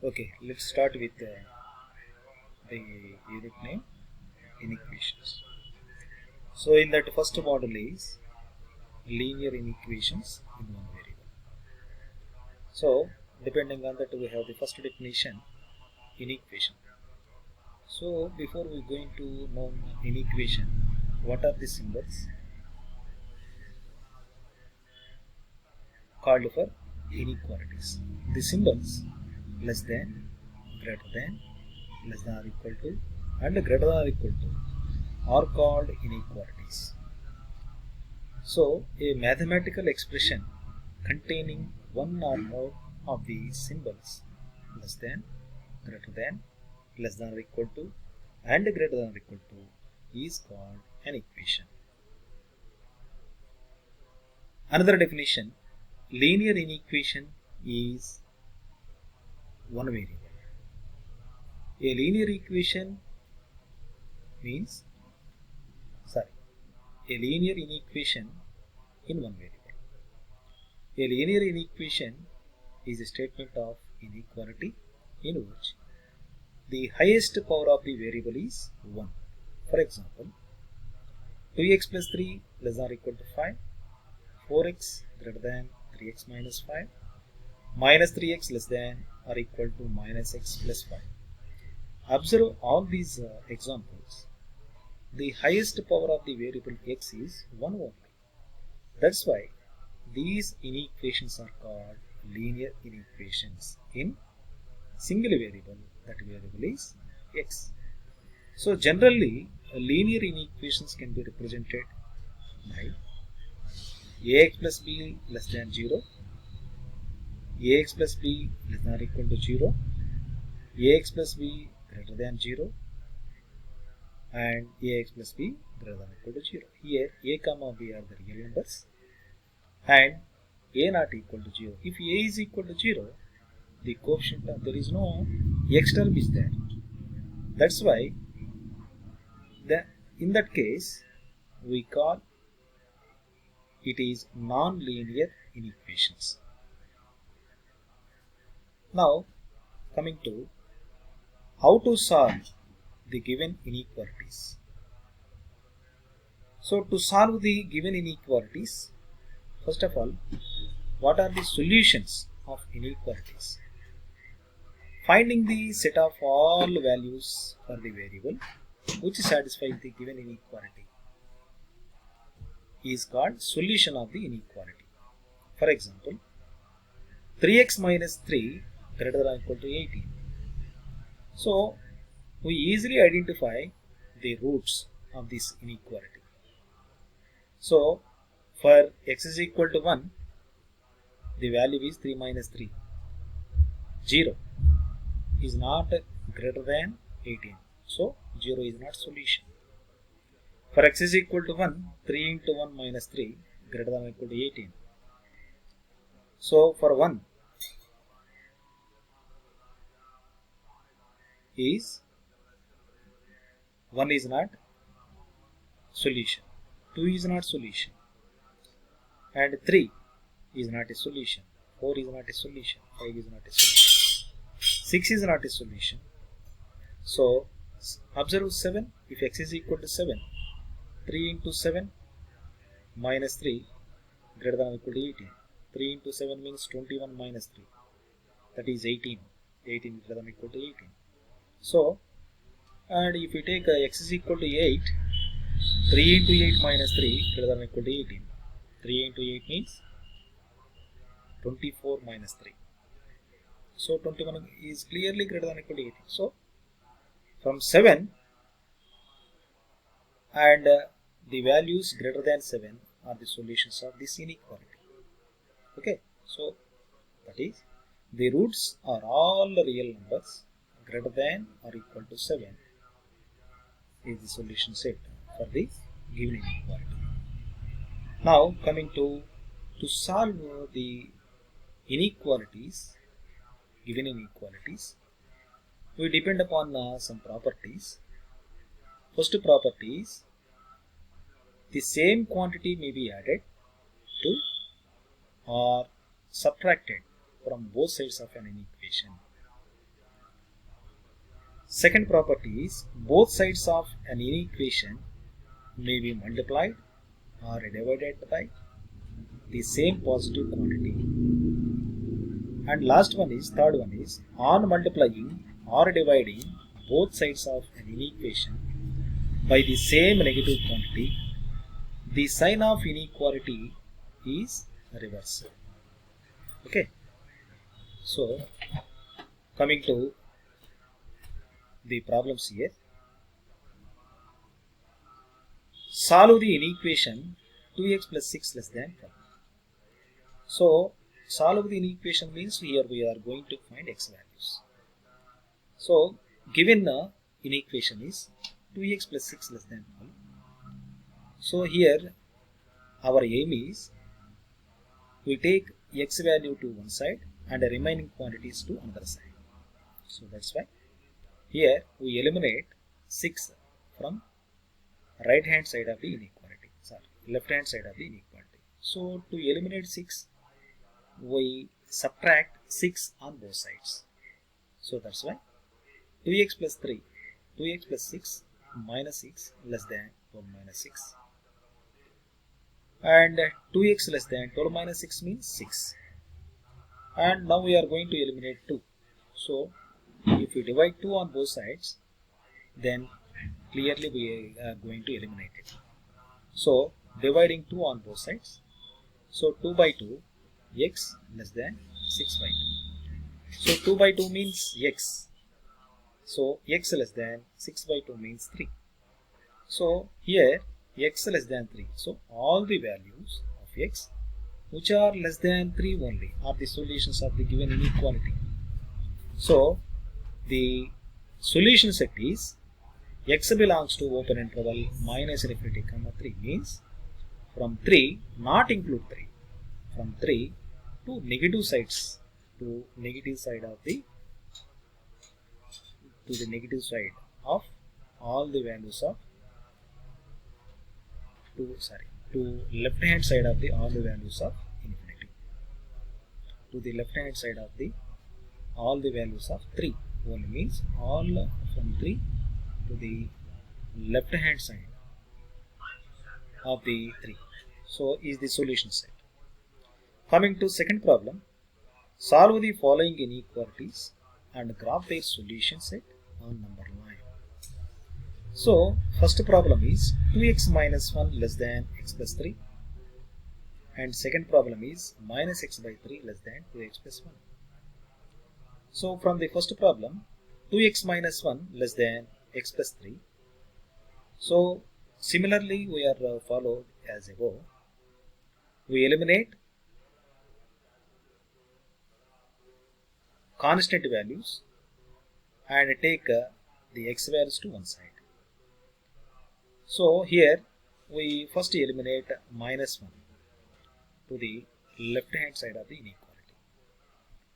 Okay, let's start with the unit name inequations. So in that first model is linear inequations in one variable. So depending on that we have the first definition inequation. So before we going to know inequation, what are the symbols called for inequalities? The symbols less than, greater than, less than or equal to, and greater than or equal to are called inequalities. So, a mathematical expression containing one or more of the symbols less than, greater than, less than or equal to, and greater than or equal to is called an equation. Another definition, linear inequation is one variable. A linear equation means, a linear inequation in one variable. A linear inequation is a statement of inequality in which the highest power of the variable is 1. For example, 2x plus 3 less than or equal to 5, 4x greater than 3x minus 5, minus 3x less than or equal to minus x plus 5. Observe all these examples. The highest power of the variable x is 1 only. That's why these inequations are called linear inequations in single variable, that variable is x. So generally linear inequations can be represented by ax plus b less than 0, ax plus b less than or equal to 0, ax plus b greater than 0, and ax plus b greater than or equal to 0. Here a comma b are the real numbers and a not equal to 0. If a is equal to 0, the coefficient of, there is no x term is there. That's why in that case we call it is non-linear inequations. Now coming to how to solve the given inequalities. So to solve the given inequalities, first of all, what are the solutions of inequalities? Finding the set of all values for the variable which satisfies the given inequality is called solution of the inequality. For example, 3x minus 3 greater than or equal to 18. So we easily identify the roots of this inequality. So for x is equal to 1, the value is 3 minus 3. 0 is not greater than 18. So 0 is not solution. For x is equal to 1, 3 into 1 minus 3 greater than or equal to 18. So for 1 is not solution, 2 is not solution, and 3 is not a solution, 4 is not a solution, 5 is not a solution, 6 is not a solution. So observe 7. If x is equal to 7, 3 into 7 minus 3 greater than or equal to 18. 3 into 7 means 21 minus 3, that is 18. 18 greater than or equal to 18. So, and if you take x is equal to 8, 3 into 8 minus 3 greater than or equal to 18. 3 into 8 means 24 minus 3. So 21 is clearly greater than or equal to 18. So from 7 and the values greater than 7 are the solutions of this inequality. Okay, so that is the roots are all real numbers greater than or equal to 7 is the solution set for the given inequality. Now coming to solve the inequalities, given inequalities, we depend upon some properties. First property is the same quantity may be added to or subtracted from both sides of an equation. Second property is both sides of an equation may be multiplied or divided by the same positive quantity. And last one is, third one is, on multiplying or dividing both sides of an equation by the same negative quantity, the sign of inequality is reversed. Okay. So coming to the problems here. Solve the inequation 2x plus 6 less than 12. So solve the inequation means here we are going to find x values. So given the inequation is 2x plus 6 less than 12. So here our aim is we take x value to one side and the remaining quantities to another side. So that's why here we eliminate 6 from right hand side of the inequality, left hand side of the inequality. So to eliminate 6, we subtract 6 on both sides. So that's why 2x plus 3, 2x plus 6 minus 6 less than 12 minus 6. And 2x less than 12 minus 6 means 6. And now we are going to eliminate 2. So if we divide 2 on both sides, then clearly we are going to eliminate it. So dividing 2 on both sides. So 2 by 2, x less than 6 by 2. So 2 by 2 means x. So x less than 6 by 2 means 3. So here x less than 3. So all the values of x which are less than 3 only are the solutions of the given inequality. So the solution set is x belongs to open interval minus infinity comma 3 means from 3 not include 3, from 3 to negative sides, to negative side of the negative side of all the values of to left hand side of the all the values of infinity, to the left hand side of the all the values of 3 only means all from 3 to the left hand side of the 3. So is the solution set. Coming to second problem, solve the following inequalities and graph their solution set on number line. So first problem is 2x minus 1 less than x plus 3, and second problem is minus x by 3 less than 2x plus 1. So from the first problem, 2x minus 1 less than x plus 3. So similarly we are followed as above. We eliminate constant values and take the x values to one side. So here we first eliminate minus 1 to the left hand side of the inequality.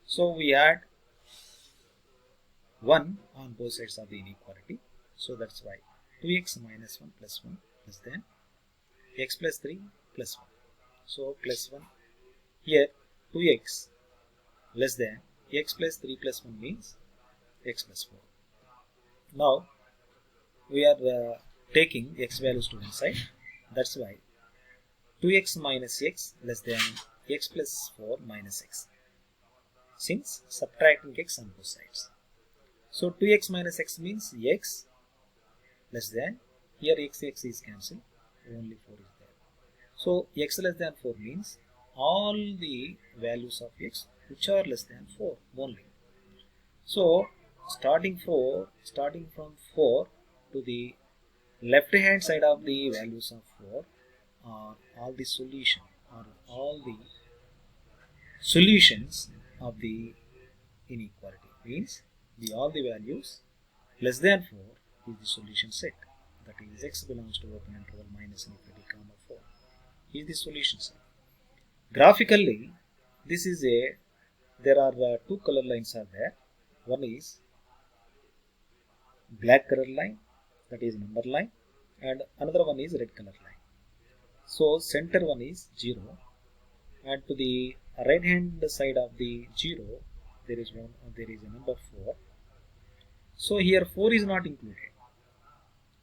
So we add 1 on both sides of the inequality. So that's why 2x minus 1 plus 1 less than x plus 3 plus 1. So plus 1. Here 2x less than x plus 3 plus 1 means x plus 4. Now we are taking x values to one side. That's why 2x minus x less than x plus 4 minus x, since subtracting x on both sides. So 2x minus x means x less than, here x is cancelled, only 4 is there. So x less than 4 means all the values of x which are less than 4 only. So starting from 4 to the left hand side of the values of 4 are all the solutions of the inequality, means all the values less than 4 is the solution set, that is x belongs to open interval minus infinity comma 4 is the solution set. Graphically this is there are two color lines are there. One is black color line, that is number line, and another one is red color line. So center one is 0, and to the right hand side of the 0 there is a number 4. So here 4 is not included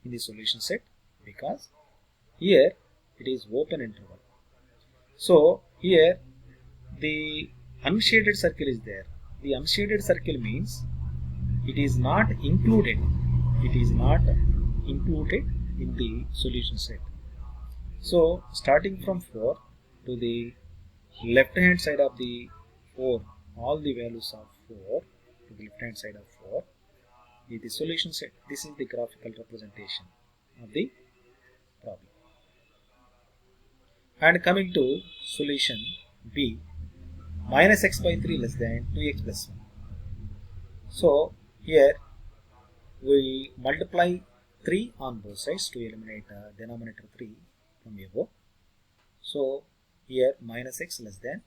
in the solution set because here it is open interval. So here the unshaded circle is there. The unshaded circle means it is not included. It is not included in the solution set. So starting from 4 to the left hand side of the 4, all the values of 4 to the left hand side of 4 is the solution set. This is the graphical representation of the problem. And coming to solution B, minus x by 3 less than 2x plus 1. So here we multiply 3 on both sides to eliminate denominator 3 from above. So here minus x less than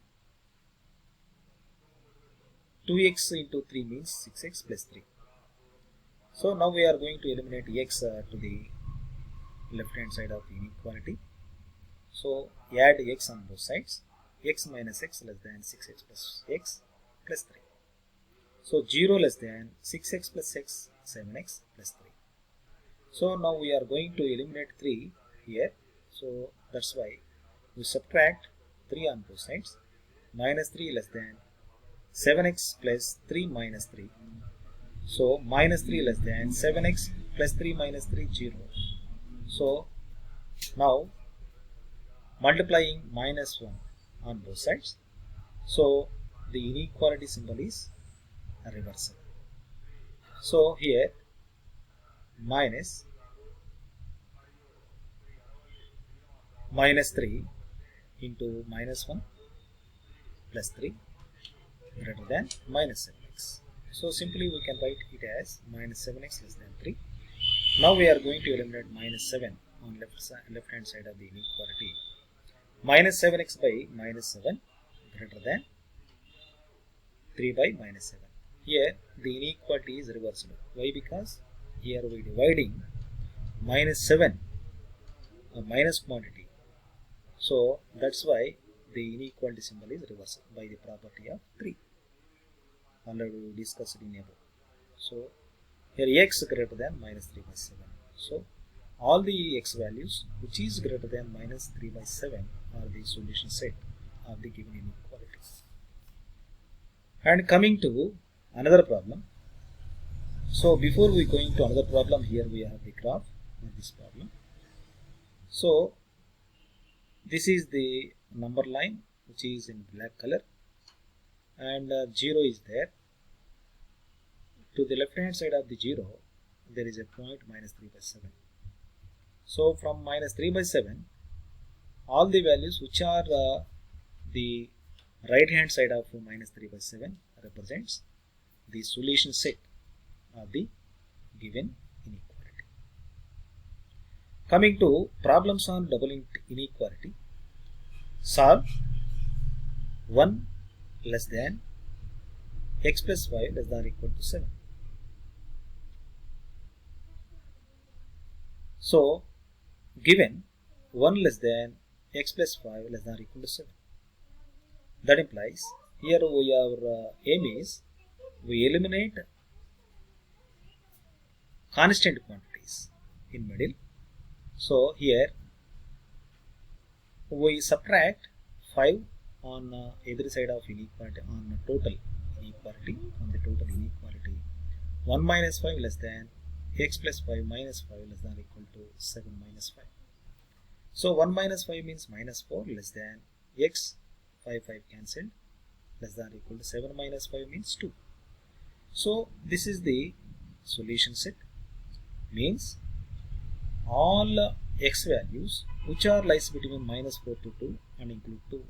2x into 3 means 6x plus 3. So now we are going to eliminate x to the left hand side of the inequality. So add x on both sides. X minus x less than 6x plus x plus 3. So 0 less than 6x plus x, 7x plus 3. So now we are going to eliminate 3 here. So that's why we subtract 3 on both sides. Minus 3 less than 7x plus 3 minus 3. So minus 3 less than 7x plus 3 minus 3, 0. So now multiplying minus 1 on both sides. So the inequality symbol is reversal. So here minus 3 into minus 1 plus 3 greater than minus 7x. So simply we can write it as minus 7x less than 3. Now we are going to eliminate minus 7 on left hand side of the inequality. Minus 7x by minus 7 greater than 3 by minus 7. Here the inequality is reversed. Why? Because here we are dividing minus 7 a minus quantity. So that's why the inequality symbol is reversed by the property of 3. Already discussed in above. So here x greater than minus 3 by 7. So all the x values which is greater than minus 3 by 7 are the solution set of the given inequality. And coming to another problem. So before we go into another problem, here we have the graph of this problem. So this is the number line which is in black color, and 0 is there. To the left hand side of the 0 there is a point minus 3 by 7. So from minus 3 by 7 all the values which are the right hand side of minus 3 by 7 represents the solution set of the given inequality. Coming to problems on double inequality, solve 1 less than x plus 5 less than or equal to 7. So given 1 less than x plus 5 less than or equal to 7. That implies here our aim is we eliminate constant quantities in middle. So here we subtract 5 on either side of inequality on total inequality, on the total inequality. 1 minus 5 less than x plus 5 minus 5 less than or equal to 7 minus 5. So 1 minus 5 means minus 4 less than x, 5 cancelled, less than or equal to 7 minus 5 means 2. So this is the solution set, means all x values which are lies between minus 4 to 2 and include 2 only.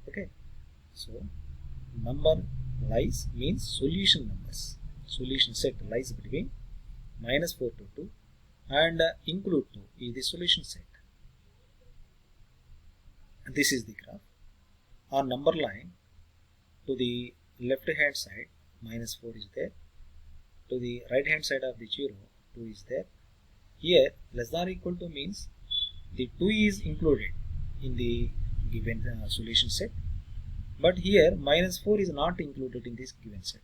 Okay, so number lies means solution numbers. Solution set lies between minus 4 to 2 and include 2 is the solution set. This is the graph. Our number line to the left hand side minus 4 is there. To the right hand side of the 0 2 is there. Here less than or equal to means the 2 is included in the given solution set, but here minus 4 is not included in this given set.